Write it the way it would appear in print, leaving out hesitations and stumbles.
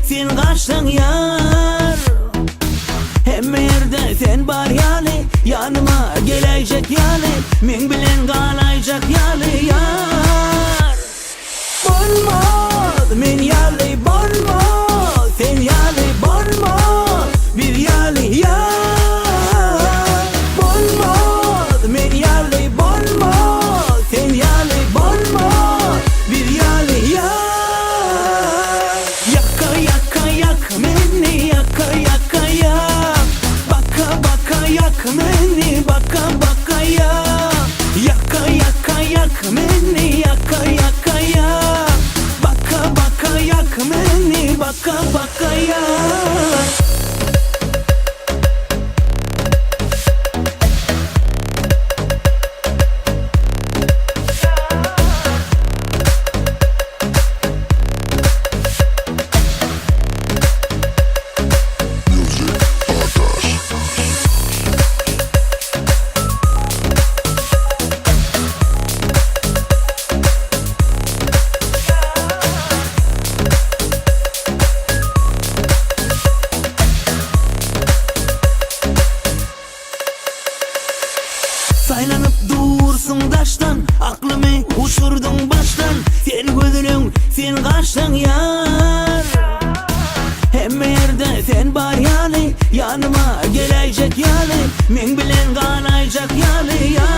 sen kaçtın yar. Hemme yerde sen bar yani, yanıma gelecek yani, men bilen kalayacak yani yar. Bolmaz men yali bolmaz, sen yali bolmaz, bir yali yar. Bolmaz men yali bolmaz, sen yali bolmaz, bir yali yar. Yaka yaka yak meni, yaka yaka yak, baka baka yak meni, baka baka yak. Yaka yaka yak meni, yaka yaka yak, baka baka yak meni, baka baka yak. Saylanıp dursun daştan, aklımı uçurdun baştan. Sen gözünün, sen kaçtın yar. Hemme yerde sen bar yani, yanıma gelecek yani, men bilen kalayacak yani yar.